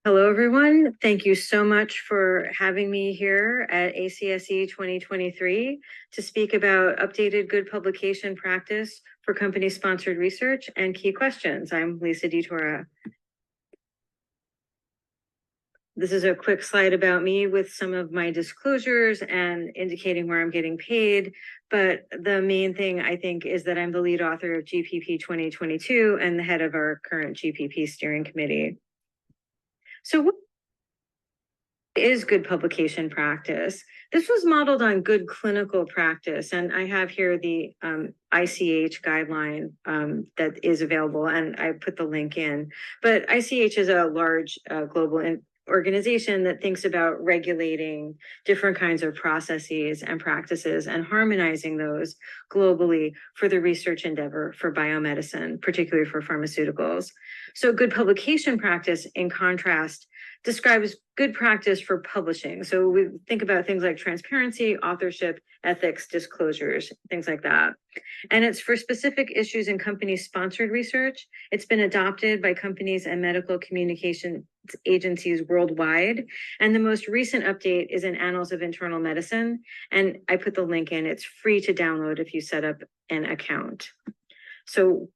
Hello, everyone. Thank you so much for having me here at ACSE 2023 to speak about updated good publication practice for company-sponsored research and key questions. I'm Lisa DeTora. This is a quick slide about me with some of my disclosures and indicating where I'm getting paid. But the main thing, I think, is that I'm the lead author of GPP 2022 and the head of our current GPP steering committee. So what is good publication practice? This was modeled on good clinical practice, and I have here the ICH guideline that is available, and I put the link in. But ICH is a large global organization that thinks about regulating different kinds of processes and practices and harmonizing those globally for the research endeavor for biomedicine, particularly for pharmaceuticals. So good publication practice, in contrast, describes good practice for publishing. So we think about things like transparency, authorship, ethics, disclosures, things like that. And it's for specific issues in company-sponsored research. It's been adopted by companies and medical communication agencies worldwide. And the most recent update is in Annals of Internal Medicine. And I put the link in. It's free to download if you set up an account. So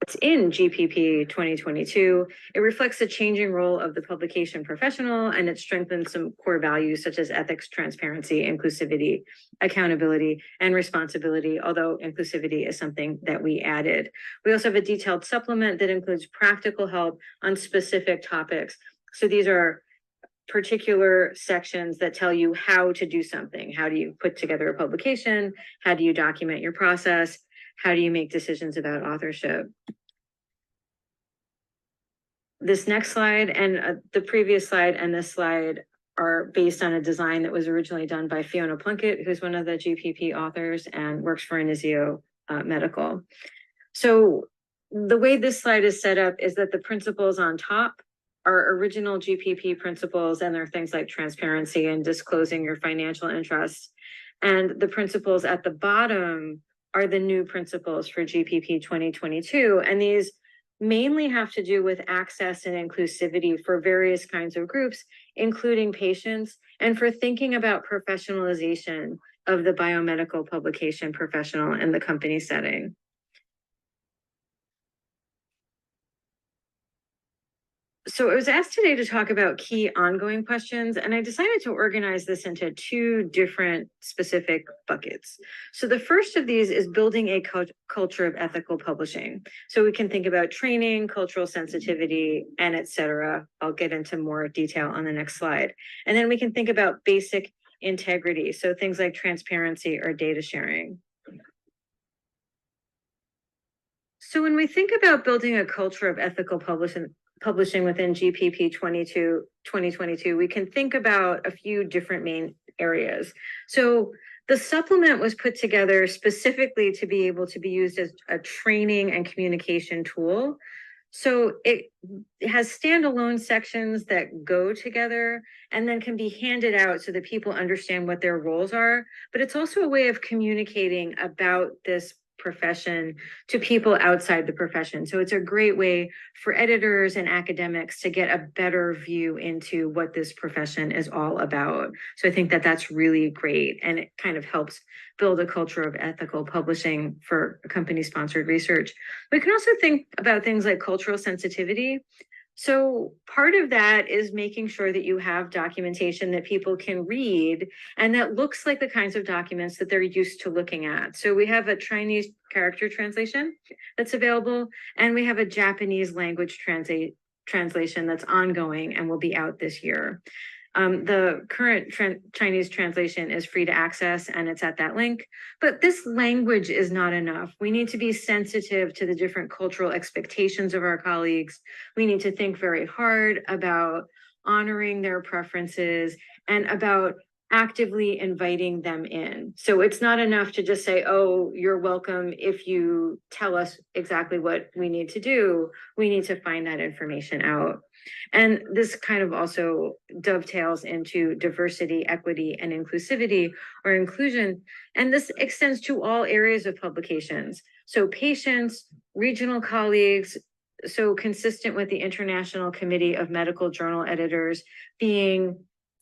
it's in GPP 2022. It reflects the changing role of the publication professional, and it strengthens some core values such as ethics, transparency, inclusivity, accountability, and responsibility, although inclusivity is something that we added. We also have a detailed supplement that includes practical help on specific topics. So these are particular sections that tell you how to do something. How do you put together a publication? How do you document your process? How do you make decisions about authorship? This next slide and the previous slide and this slide are based on a design that was originally done by Fiona Plunkett, who's one of the GPP authors and works for Inizio Medical. So the way this slide is set up is that the principles on top are original GPP principles, and they're things like transparency and disclosing your financial interests. And the principles at the bottom are the new principles for GPP 2022. And these mainly have to do with access and inclusivity for various kinds of groups, including patients, and for thinking about professionalization of the biomedical publication professional in the company setting. So I was asked today to talk about key ongoing questions, and I decided to organize this into two different specific buckets. So the first of these is building a culture of ethical publishing. So we can think about training, cultural sensitivity, and et cetera. I'll get into more detail on the next slide. And then we can think about basic integrity. So things like transparency or data sharing. So when we think about building a culture of ethical publishing within GPP 2022, we can think about a few different main areas. So the supplement was put together specifically to be able to be used as a training and communication tool. So it has standalone sections that go together and then can be handed out so that people understand what their roles are. But it's also a way of communicating about this profession to people outside the profession. So it's a great way for editors and academics to get a better view into what this profession is all about. So I think that that's really great, and it kind of helps build a culture of ethical publishing for company-sponsored research. We can also think about things like cultural sensitivity. So part of that is making sure that you have documentation that people can read and that looks like the kinds of documents that they're used to looking at. So we have a Chinese character translation that's available, and we have a Japanese language translation that's ongoing and will be out this year. The current Chinese translation is free to access, and it's at that link. But this language is not enough. We need to be sensitive to the different cultural expectations of our colleagues. We need to think very hard about honoring their preferences and about actively inviting them in. So it's not enough to just say, oh, you're welcome if you tell us exactly what we need to do. We need to find that information out. And this kind of also dovetails into diversity, equity, and inclusivity or inclusion. And this extends to all areas of publications. So patients, regional colleagues, so consistent with the International Committee of Medical Journal Editors being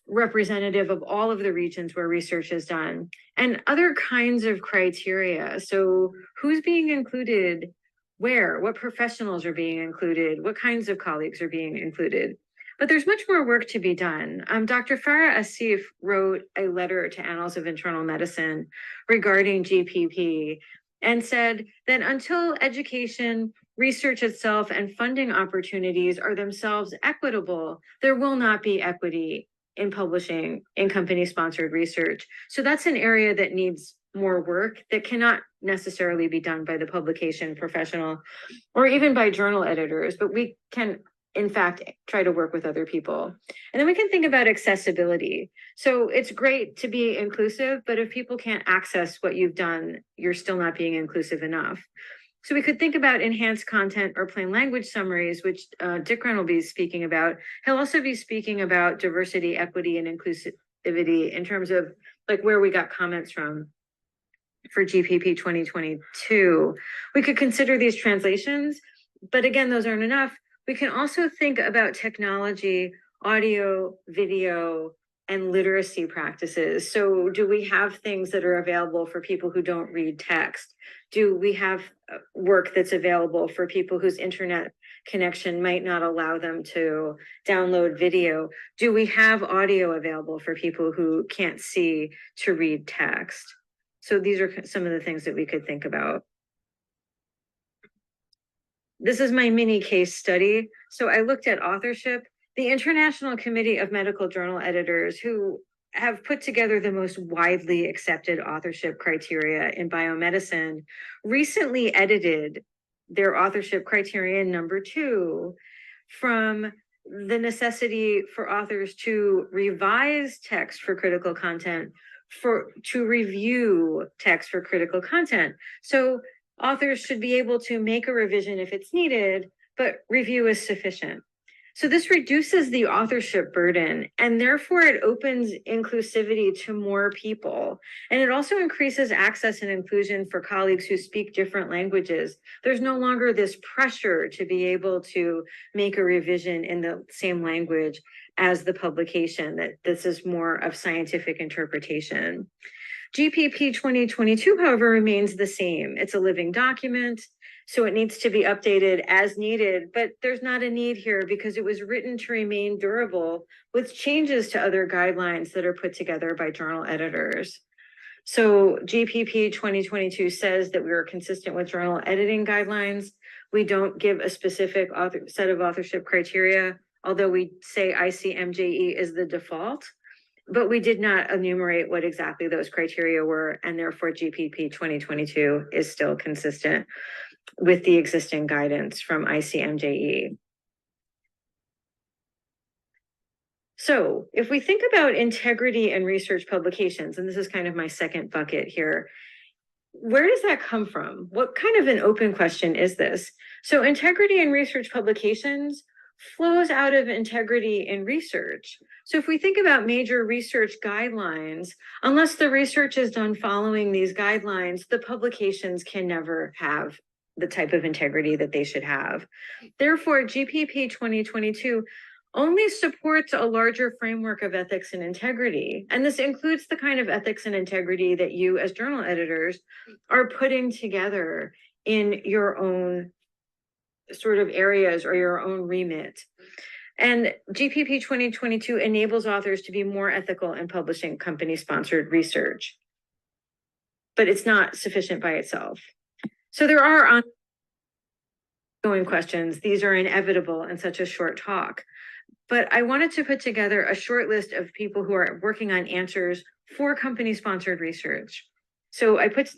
representative of all of the regions where research is done, and other kinds of criteria. So who's being included where, what professionals are being included, what kinds of colleagues are being included. But there's much more work to be done. Dr. Farah Asif wrote a letter to Annals of Internal Medicine regarding GPP and said that until education, research itself, and funding opportunities are themselves equitable, there will not be equity in publishing in company-sponsored research. So that's an area that needs more work that cannot necessarily be done by the publication professional or even by journal editors, but we can, in fact, try to work with other people. And then we can think about accessibility. So it's great to be inclusive, but if people can't access what you've done, you're still not being inclusive enough. So we could think about enhanced content or plain language summaries, which Dickren will be speaking about. He'll also be speaking about diversity, equity, and inclusivity in terms of like where we got comments from for GPP 2022. We could consider these translations, but again, those aren't enough. We can also think about technology, audio, video, and literacy practices. So do we have things that are available for people who don't read text? Do we have work that's available for people whose internet connection might not allow them to download video? Do we have audio available for people who can't see to read text? So these are some of the things that we could think about. This is my mini case study. So I looked at authorship. The International Committee of Medical Journal Editors, who have put together the most widely accepted authorship criteria in biomedicine, recently edited their authorship criterion number 2 from the necessity for authors to revise text for critical content to review text for critical content. So authors should be able to make a revision if it's needed, but review is sufficient. So this reduces the authorship burden, and therefore it opens inclusivity to more people. And it also increases access and inclusion for colleagues who speak different languages. There's no longer this pressure to be able to make a revision in the same language as the publication, that this is more of scientific interpretation. GPP 2022, however, remains the same. It's a living document, so it needs to be updated as needed, but there's not a need here because it was written to remain durable with changes to other guidelines that are put together by journal editors. So GPP 2022 says that we are consistent with journal editing guidelines. We don't give a specific set of authorship criteria, although we say ICMJE is the default. But we did not enumerate what exactly those criteria were, and therefore GPP 2022 is still consistent with the existing guidance from ICMJE. So if we think about integrity in research publications, and this is kind of my second bucket here, where does that come from? What kind of an open question is this? So integrity in research publications flows out of integrity in research. So if we think about major research guidelines, unless the research is done following these guidelines, the publications can never have the type of integrity that they should have. Therefore, GPP 2022 only supports a larger framework of ethics and integrity. And this includes the kind of ethics and integrity that you as journal editors are putting together in your own sort of areas or your own remit. And GPP 2022 enables authors to be more ethical in publishing company-sponsored research, but it's not sufficient by itself. So there are ongoing questions. These are inevitable in such a short talk, but I wanted to put together a short list of people who are working on answers for company-sponsored research. So I put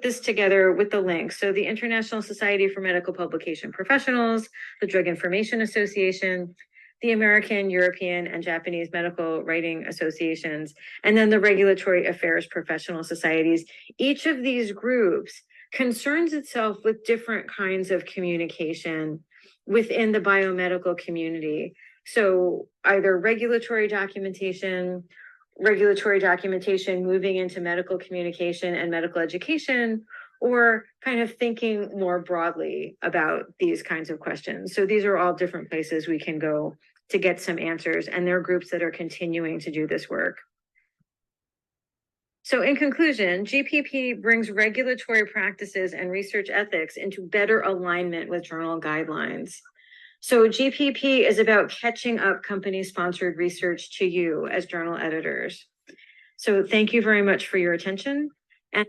this together with the link. So the International Society for Medical Publication Professionals, the Drug Information Association, the American, European, and Japanese Medical Writing Associations, and then the Regulatory Affairs Professional Societies. Each of these groups concerns itself with different kinds of communication within the biomedical community. So either regulatory documentation moving into medical communication and medical education, or kind of thinking more broadly about these kinds of questions. So these are all different places we can go to get some answers, and there are groups that are continuing to do this work. So in conclusion, GPP brings regulatory practices and research ethics into better alignment with journal guidelines. So GPP is about catching up company-sponsored research to you as journal editors. So thank you very much for your attention. And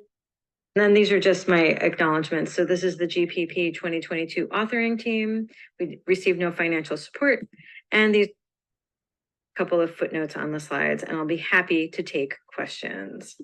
then these are just my acknowledgements. So this is the GPP 2022 authoring team. We received no financial support. And these couple of footnotes on the slides, and I'll be happy to take questions.